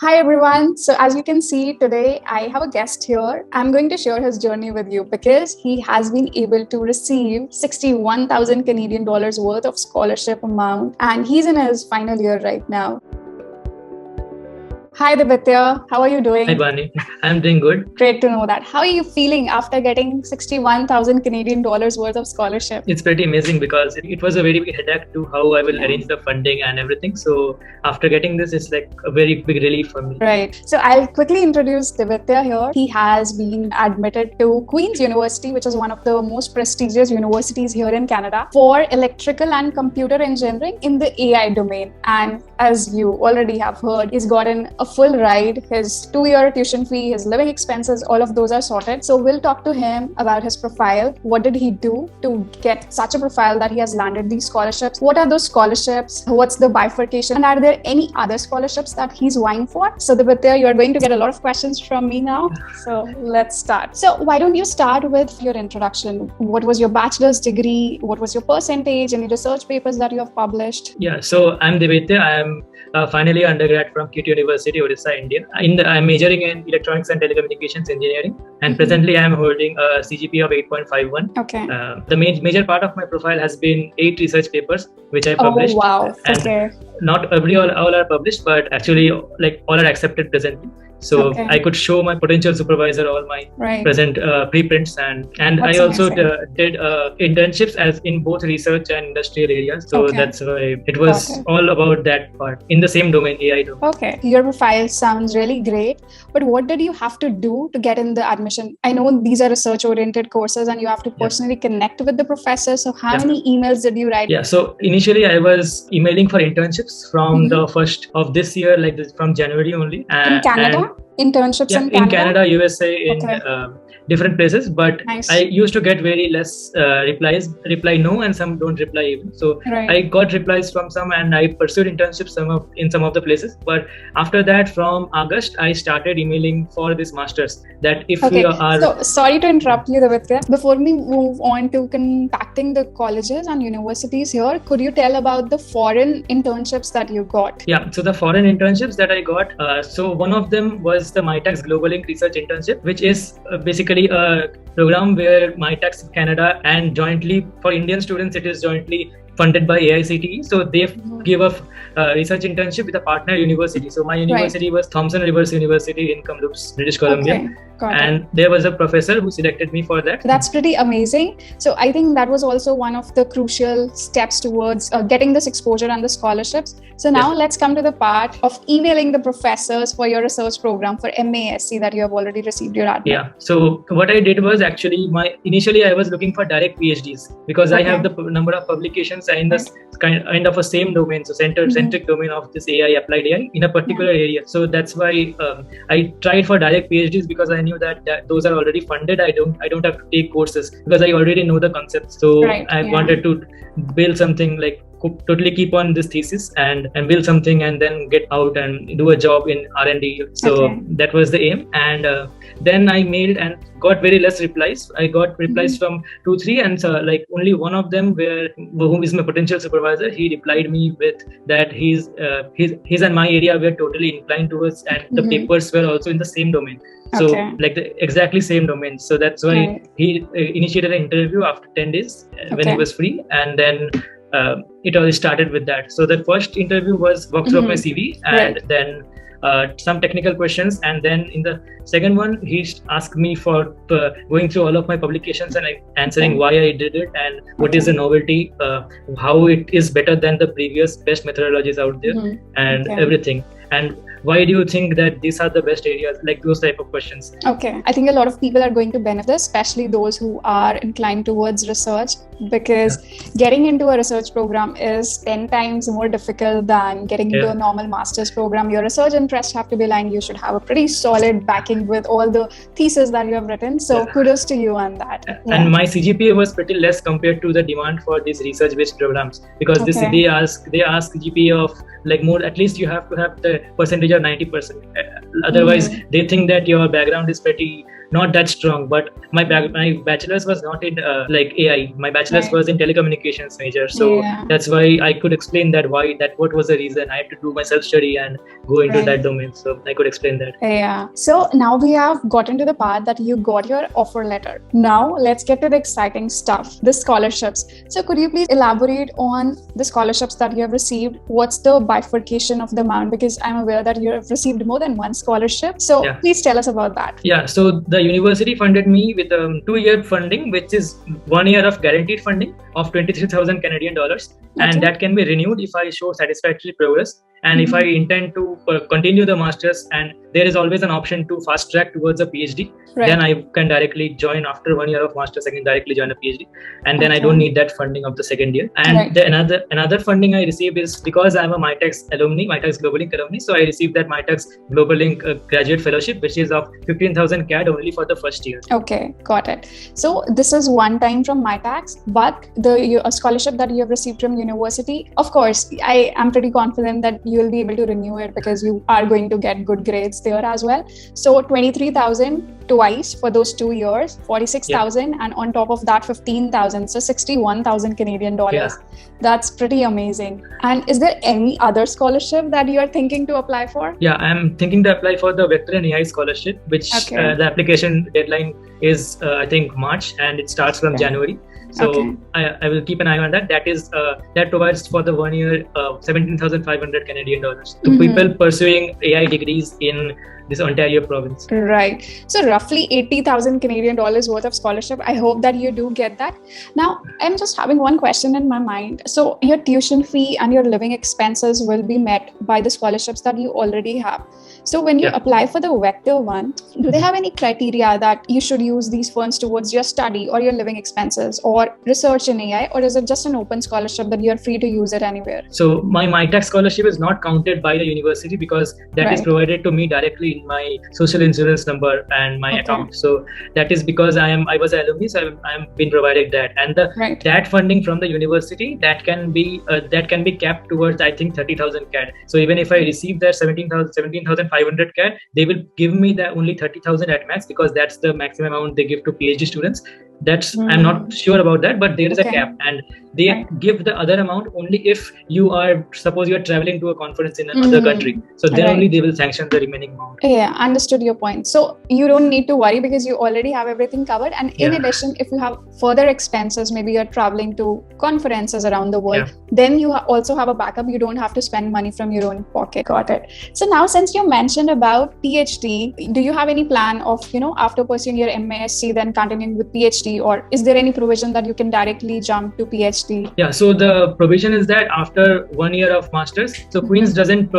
Hi everyone. So as you can see today, I have a guest here. I'm going to share his journey with you because he has been able to receive 61,000 Canadian dollars worth of scholarship amount and he's in his final year right now. Hi Divitya, how are you doing? Hi Bani, I'm doing good. Great to know that. How are you feeling after getting 61,000 Canadian dollars worth of scholarship? It's pretty amazing because it was a very big headache to how I will arrange the funding and everything. So after getting this, it's like a very big relief for me. Right. So I'll quickly introduce Divitya here. He has been admitted to Queen's University, which is one of the most prestigious universities here in Canada, for electrical and computer engineering in the AI domain. And as you already have heard, he's gotten a full ride. His 2-year tuition fee, his living expenses, all of those are sorted. So we'll talk to him about his profile. What did he do to get such a profile that he has landed these scholarships? What are those scholarships? What's the bifurcation? And are there any other scholarships that he's vying for? So Divitya, you're going to get a lot of questions from me now. So let's start. So why don't you start with your introduction? What was your bachelor's degree? What was your percentage? Any research papers that you have published? Yeah, so I'm Divitya. I'm finally undergrad from KT University, Odisha, India. I'm majoring in electronics and telecommunications engineering, and presently I'm holding a CGPA of 8.51. Okay. The major part of my profile has been 8 research papers which I published. Oh wow! Okay. Not all are published, but actually like all are accepted presently. So I could show my potential supervisor all my present preprints, and I also did internships as in both research and industrial areas. So that's why it was all about that part in the same domain, AI domain. Okay, your profile sounds really great, but what did you have to do to get in the admission? I know these are research-oriented courses, and you have to personally connect with the professor. So how many emails did you write? Yeah, so initially I was emailing for internships from the first of this year, like this, from January only. In Canada? Internships in Canada? In Canada, USA, in different places, but I used to get very less reply no, and some don't reply even. So I got replies from some, and I pursued internships in some of the places. But after that, from August, I started emailing for this masters. That if we are so sorry to interrupt you, Divitya. Before we move on to contacting the colleges and universities here, could you tell about the foreign internships that you got? Yeah, so the foreign internships that I got, so one of them was the MITAX Global Link Research Internship, which is basically a program where MITAX Canada and jointly for Indian students, it is jointly funded by AICTE. So they give a research internship with a partner university. So my university was Thompson Rivers University in Kamloops, British Columbia. And there was a professor who selected me for that. That's pretty amazing. So I think that was also one of the crucial steps towards getting this exposure and the scholarships. So now let's come to the part of emailing the professors for your research program for MASC that you have already received your admit. Yeah. So what I did was actually initially I was looking for direct PhDs because I have the number of publications in this kind of a same domain, so centric domain of this AI, applied AI in a particular area. So that's why I tried for direct PhDs because I knew that those are already funded. I don't have to take courses because I already know the concepts. So I wanted to build something like totally keep on this thesis and build something and then get out and do a job in R&D. So that was the aim. And then I mailed and got very less replies. I got replies from 2-3, and so like only one of them who is my potential supervisor, he replied me with that he's and my area were totally inclined towards, and the papers were also in the same domain. So like the exactly same domain. So that's why he initiated an interview after 10 days when he was free, and then it all started with that. So the first interview was walkthrough of my CV, and then some technical questions, and then in the second one he asked me for going through all of my publications and answering why I did it and what is the novelty, how it is better than the previous best methodologies out there, and everything. And why do you think that these are the best areas? Like those type of questions. Okay. I think a lot of people are going to benefit, especially those who are inclined towards research, because getting into a research program is 10 times more difficult than getting into a normal master's program. Your research interests have to be aligned. You should have a pretty solid backing with all the thesis that you have written. So kudos to you on that. And my CGPA was pretty less compared to the demand for these research-based programs, because they ask CGPA of like more, at least you have to have the percentage of 90%. Otherwise, they think that your background is pretty not that strong. But my bachelor's was not in like AI. My bachelor's was in telecommunications major. So that's why I could explain that what was the reason I had to do my self-study and go into that domain. So I could explain that. Yeah. So now we have gotten to the part that you got your offer letter. Now let's get to the exciting stuff, the scholarships. So could you please elaborate on the scholarships that you have received? What's the bifurcation of the amount? Because I'm aware that you have received more than one scholarship. So please tell us about that. Yeah. So the university funded me with 2-year funding, which is 1 year of guaranteed funding of 23,000 Canadian dollars. And that can be renewed if I show satisfactory progress. And if I intend to continue the master's, and there is always an option to fast track towards a PhD, then I can directly join after 1 year of master's. I can directly join a PhD, and then I don't need that funding of the second year. And another funding I received is because I'm a Mitacs alumni, Mitacs Global Link alumni. So I received that Mitacs Global Link graduate fellowship, which is of 15,000 CAD only for the first year. Okay, got it. So this is one time from Mitacs, but the scholarship that you have received from university, of course, I am pretty confident that you will be able to renew it because you are going to get good grades there as well. So 23,000 twice for those 2 years, 46,000, and on top of that 15,000, so 61,000 Canadian dollars. That's pretty amazing. And is there any other scholarship that you are thinking to apply for? Yeah, I'm thinking to apply for the Vector and AI scholarship, which the application deadline is I think March, and it starts from January. So I will keep an eye on that. That provides for the 1 year 17,500 Canadian dollars to people pursuing AI degrees in this Ontario province. Right. So roughly 80,000 Canadian dollars worth of scholarship. I hope that you do get that. Now, I'm just having one question in my mind. So your tuition fee and your living expenses will be met by the scholarships that you already have. So when you apply for the Vector one, do they have any criteria that you should use these funds towards your study or your living expenses or research in AI, or is it just an open scholarship that you're free to use it anywhere? So my Mitacs scholarship is not counted by the university because that is provided to me directly in my social insurance number and my account. So that is because I was an alumni, so I am been provided that, and that funding from the university that can be capped towards I think 30,000 CAD. So even if I receive that 17,500 CAD, they will give me the only 30,000 at max because that's the maximum amount they give to PhD students. I'm not sure about that, but there is a cap, and they give the other amount only if suppose you are traveling to a conference in another country. So then only they will sanction the remaining amount. Yeah, understood your point. So you don't need to worry because you already have everything covered. And in addition, if you have further expenses, maybe you're traveling to conferences around the world, then you also have a backup. You don't have to spend money from your own pocket. Got it. So now, since you mentioned about PhD, do you have any plan of, after pursuing your MSc, then continuing with PhD? Or is there any provision that you can directly jump to PhD? Yeah, so the provision is that after 1 year of masters, so Queen's doesn't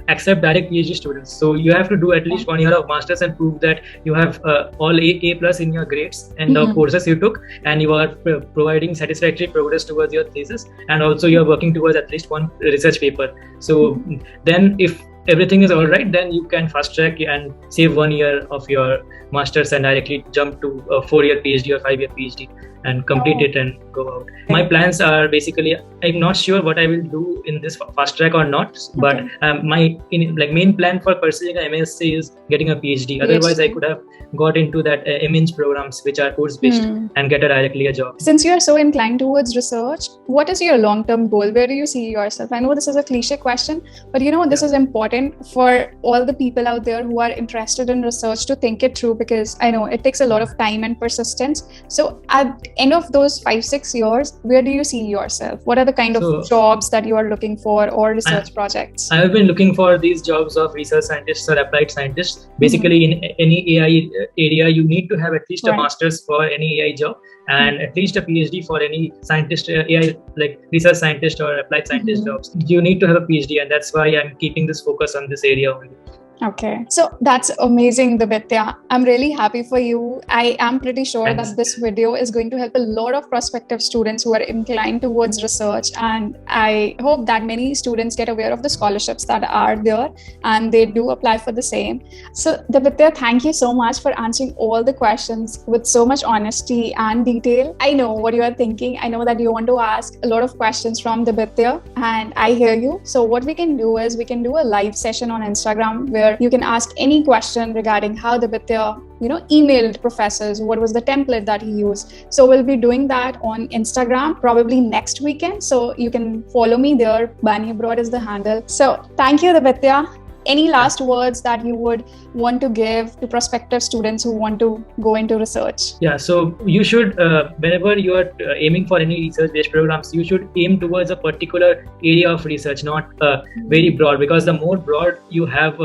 accept direct PhD students. So you have to do at least 1 year of masters and prove that you have all A plus in your grades and the courses you took, and you are providing satisfactory progress towards your thesis, and also you are working towards at least one research paper. So then if everything is all right, then you can fast track and save 1 year of your masters and directly jump to a 4-year PhD or 5-year PhD and complete it and go out. My plans are basically, I'm not sure what I will do in this fast track or not, but my main plan for pursuing an MSc is getting a PhD. Otherwise, I could have got into that MINS programs, which are course-based, and get directly a job. Since you are so inclined towards research, what is your long-term goal? Where do you see yourself? I know this is a cliche question, but this is important for all the people out there who are interested in research to think it through, because I know it takes a lot of time and persistence. So at the end of those 5-6 years, where do you see yourself? What are the kind of jobs that you are looking for or research projects? I have been looking for these jobs of research scientists or applied scientists. Basically, in any AI area, you need to have at least a master's for any AI job, and at least a PhD for any scientist, AI like research scientist or applied scientist jobs. You need to have a PhD, and that's why I'm keeping this focus on this area only. Okay. So that's amazing, Divitya. I'm really happy for you. I am pretty sure that this video is going to help a lot of prospective students who are inclined towards research. And I hope that many students get aware of the scholarships that are there and they do apply for the same. So Divitya, thank you so much for answering all the questions with so much honesty and detail. I know what you are thinking. I know that you want to ask a lot of questions from Divitya, and I hear you. So what we can do is we can do a live session on Instagram where where you can ask any question regarding how Divitya, emailed professors, what was the template that he used. So we'll be doing that on Instagram probably next weekend. So you can follow me there. Bani Abroad is the handle. So thank you, Divitya. Any last words that you would want to give to prospective students who want to go into research? Yeah, so you should, whenever you are aiming for any research-based programs, you should aim towards a particular area of research, not very broad, because the more broad you have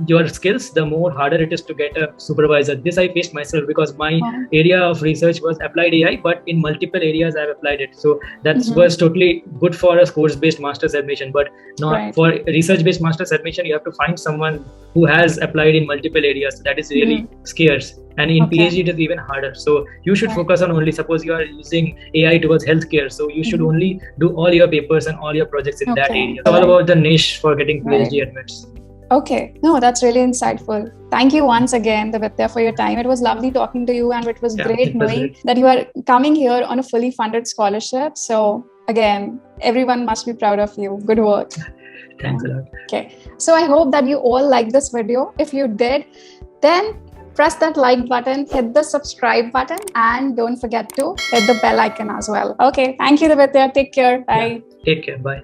your skills, the more harder it is to get a supervisor. This I faced myself because my area of research was applied AI, but in multiple areas I've applied it. So that was totally good for a course-based master's admission, but not for research-based master's admission. You have to find someone who has applied in multiple areas. That is really scarce. And in PhD, it is even harder. So you should focus on only, suppose you are using AI towards healthcare. So you should only do all your papers and all your projects in that area. It's all about the niche for getting PhD admits. Okay. No, that's really insightful. Thank you once again, Divitya, for your time. It was lovely talking to you, and it was great knowing that you are coming here on a fully funded scholarship. So again, everyone must be proud of you. Good work. Thanks a lot. Okay. So I hope that you all liked this video. If you did, then press that like button, hit the subscribe button, and don't forget to hit the bell icon as well. Okay. Thank you, Divitya. Take care. Bye. Yeah, take care. Bye.